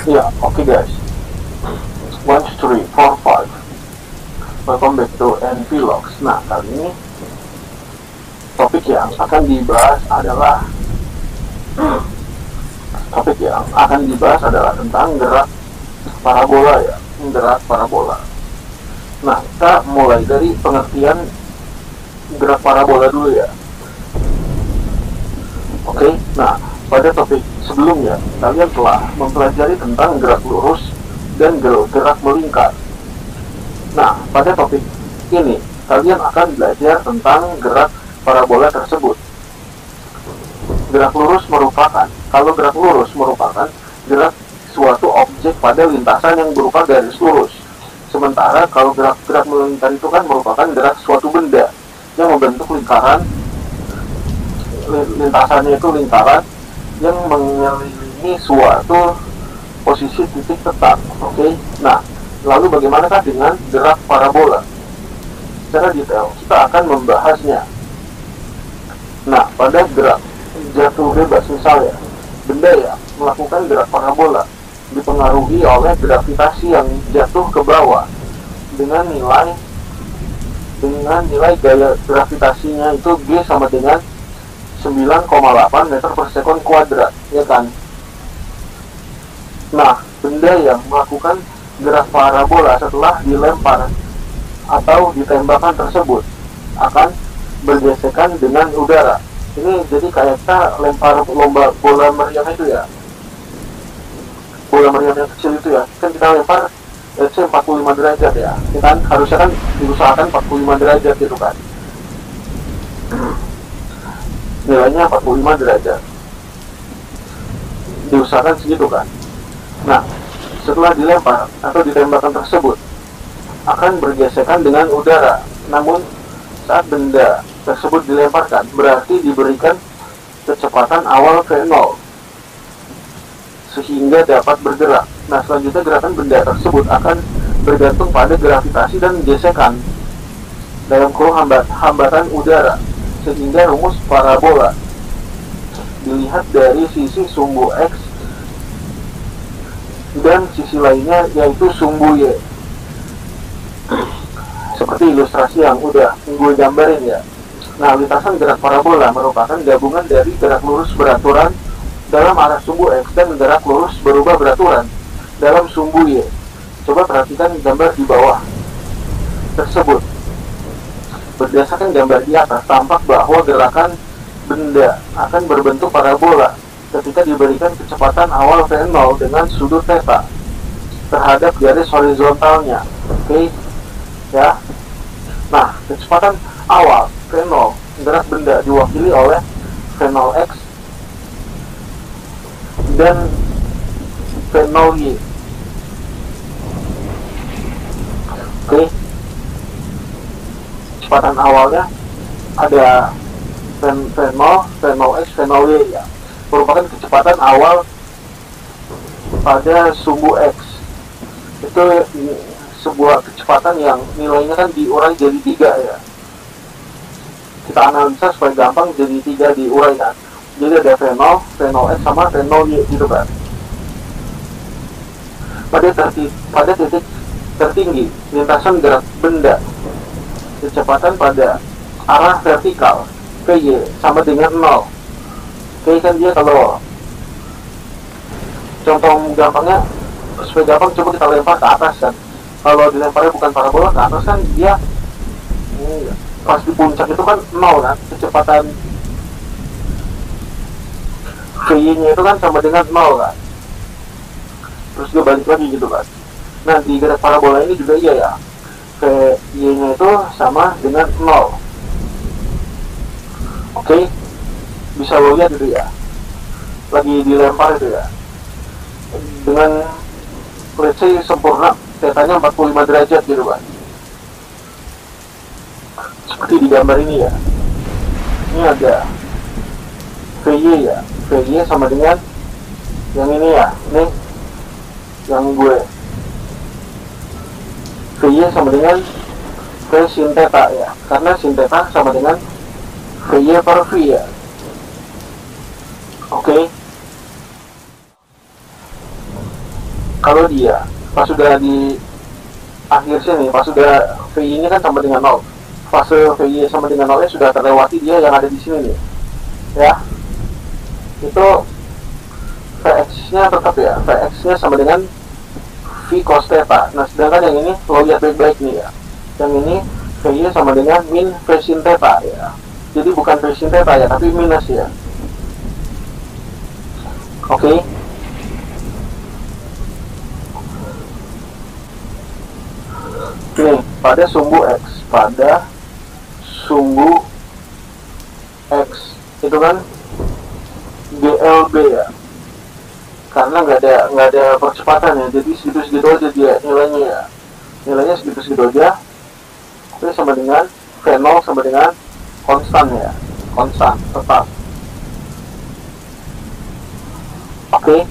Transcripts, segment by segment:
Ya, oke guys. 1, 2, 3, 4, 5. Welcome back to NVlogs. Nah, kali ini topik yang akan dibahas adalah tentang gerak parabola ya, gerak parabola. Nah, kita mulai dari pengertian gerak parabola dulu ya. Oke, nah pada topik sebelumnya kalian telah mempelajari tentang gerak lurus dan gerak melingkar. Nah, pada topik ini kalian akan belajar tentang gerak parabola tersebut. Gerak lurus merupakan gerak suatu objek pada lintasan yang berupa garis lurus. Sementara kalau gerak melingkar itu kan merupakan gerak suatu benda yang membentuk lingkaran. Lintasannya itu lingkaran yang mengelilingi suatu posisi titik tetap. Oke. Nah, lalu bagaimanakah dengan gerak parabola? Secara detail kita akan membahasnya. Nah, pada gerak jatuh bebas misalnya, benda ya melakukan gerak parabola dipengaruhi oleh gravitasi yang jatuh ke bawah dengan nilai gaya gravitasinya itu G sama dengan 9,8 meter per sekon kuadrat, ya kan? Nah, benda yang melakukan gerak parabola setelah dilempar atau ditembakkan tersebut akan bergesekan dengan udara. Ini jadi kayak kita lempar lomba bola meriam itu ya, bola meriam yang kecil itu ya, kan kita lempar 45 derajat ya, kita kan harusnya kan diusahakan 45 derajat gitu kan, nilainya 45 derajat diusahakan segitu kan. Nah, setelah dilempar atau ditembakkan tersebut akan bergesekan dengan udara. Namun saat benda tersebut dilemparkan berarti diberikan kecepatan awal V0 sehingga dapat bergerak. Nah, selanjutnya gerakan benda tersebut akan bergantung pada gravitasi dan gesekan dalam kurung hambatan udara, sehingga rumus parabola dilihat dari sisi sumbu X dan sisi lainnya yaitu sumbu Y, seperti ilustrasi yang udah gue gambarin ya. Nah, lintasan gerak parabola merupakan gabungan dari gerak lurus beraturan dalam arah sumbu X dan gerak lurus berubah beraturan dalam sumbu Y. Coba perhatikan gambar di bawah tersebut. Berdasarkan gambar di atas, tampak bahwa gerakan benda akan berbentuk parabola ketika diberikan kecepatan awal V0 dengan sudut theta terhadap garis horizontalnya. Oke, ya. Nah, kecepatan awal V0 gerak benda diwakili oleh V0x dan V0y. Oke, kecepatan awalnya ada V0, V0x, V0y ya, merupakan kecepatan awal pada sumbu X. Itu sebuah kecepatan yang nilainya kan diurai jadi 3 ya. Kita analisa supaya gampang, jadi 3 diurai kan. Jadi ada V0, V0x sama V0y gitu kan. Pada titik tertinggi lintasan gerak benda, kecepatan pada arah vertikal VY sama dengan 0. Oke, kan dia kalau contoh gampangnya supaya gampang, coba kita lempar ke atas kan. Kalau dilemparnya bukan parabola ke atas kan dia pas di puncak itu kan 0 kan, kecepatan VY nya itu kan sama dengan 0 kan, terus dia balik lagi gitu kan. Nah, di gerak parabola ini juga iya ya, VY nya itu sama dengan 0. Oke, bisa lo lihat gitu ya, lagi dilempar itu ya, dengan let's say sempurna tetanya 45 derajat gitu kan, seperti di gambar ini ya. Ini ada VY ya, VY sama dengan yang ini ya, ini yang gue VY sama dengan V sin theta ya, karena sin theta sama dengan VY per V ya. Oke. Kalau dia pas sudah di akhir sini, pas sudah VY ini kan sama dengan 0, fase VY sama dengan 0 nya sudah terlewati, dia yang ada di sini nih ya, itu Vx nya tetap ya, Vx nya sama dengan V cos theta. Nah sedangkan yang ini lo lihat baik-baik nih ya, yang ini VY sama dengan min V sin theta ya, jadi bukan V sin theta ya, tapi minus ya. Oke. Nih, pada sumbu X, itu kan GLB ya, karena nggak ada percepatan ya, jadi segitu aja dia nilainya ya, nilainya segitu aja. Itu sama dengan V0 sama dengan konstan ya, konstan tetap. Oke.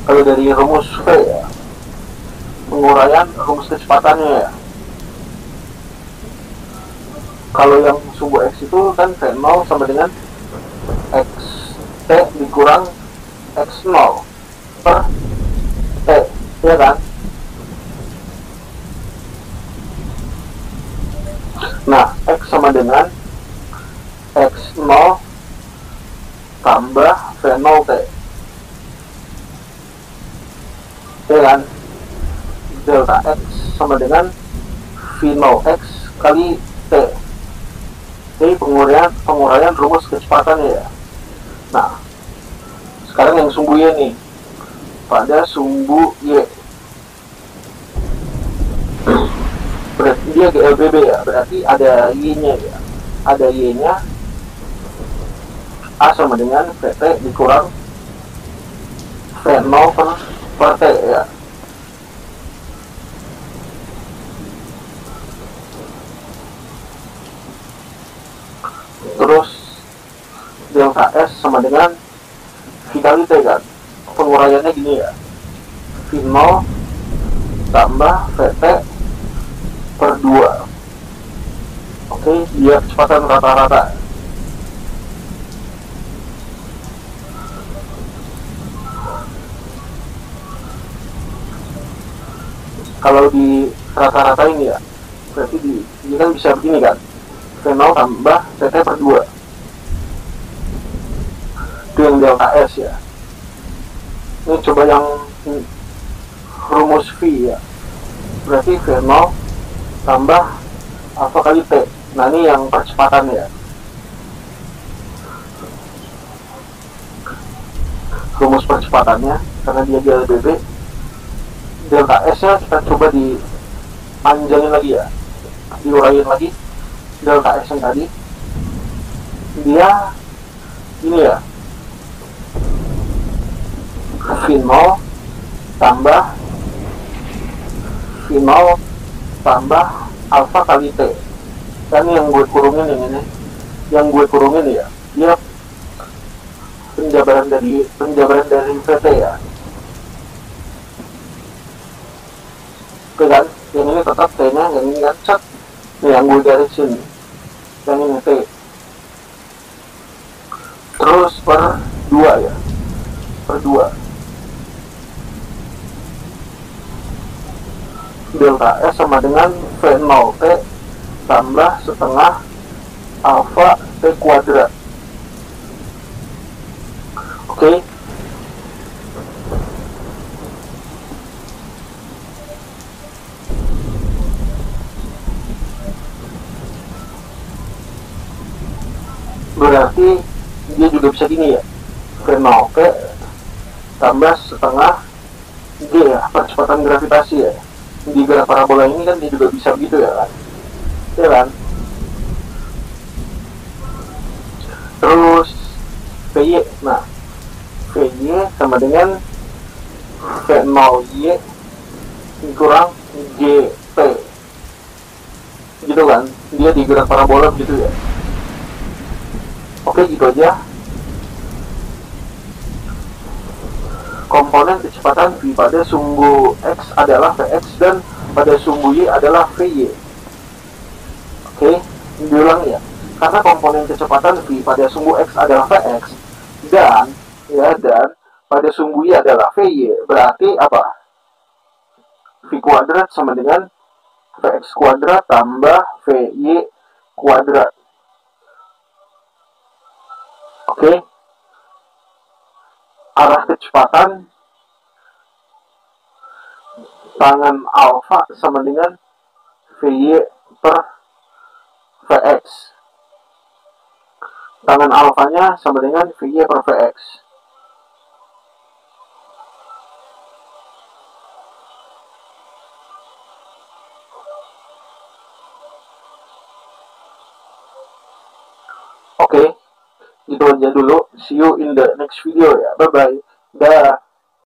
Kalau dari rumus V ya, penguraian rumus kecepatannya ya, kalau yang sumbu X itu kan V0 sama dengan XT dikurang X0 per T, ya kan? Nah, X sama dengan X0 tambah V0T, ya kan? Delta X sama dengan V0X kali T. Ini penguraian rumus kecepatannya ya. Nah, sekarang yang sumbu Y nih, pada sumbu Y, berarti dia GLBB ya, berarti ada Y-nya ya, ada Y-nya, A sama dengan VT dikurang V0 per T ya. Terus delta S sama dengan V kali T kan, penguraiannya gini ya, V0 tambah VT per 2. Oke, dia kecepatan rata-rata. Kalau di rata-rata ini ya, berarti ini kan bisa begini kan, V0 tambah VT per 2, itu yang delta S ya. Ini coba yang rumus V ya, berarti V0 tambah alpha kali T. Nah ini yang percepatan ya, rumus percepatannya, karena dia GLBB. Delta S nya kita coba dipanjangin lagi ya, diuraiin lagi. Delta S yang tadi dia ini ya, V0 tambah alpha kali T. Kan yang gue kurungin ini, yang gue kurungin ya, dia penjabaran dari VT ya. Oke kan, yang ini tetap T nya, yang ini kan cet, ini yang gue garisin, yang ini T, terus per 2 ya, per 2. Delta S sama dengan V0T tambah setengah alpha T kuadrat. Oke. Berarti dia juga bisa gini ya, V0T tambah setengah G ya, percepatan gravitasi ya. Di gerak parabola ini kan dia juga bisa begitu ya kan, ya kan. Terus VY, nah VY sama dengan V0Y kurang GP, gitu kan, dia di gerak parabola begitu ya. Oke, gitu aja. Komponen kecepatan V pada sumbu X adalah Vx dan pada sumbu Y adalah Vy. Oke, diulang ya. Karena komponen kecepatan V pada sumbu X adalah Vx dan pada sumbu Y adalah VY, berarti apa? V kuadrat sama dengan Vx kuadrat tambah VY kuadrat. Oke. Arah kecepatan tangan alfa sama dengan VY per Vx. Tangan alfanya sama dengan VY per Vx. Oke, itu aja dulu. See you in the next video ya. Bye-bye. Dah.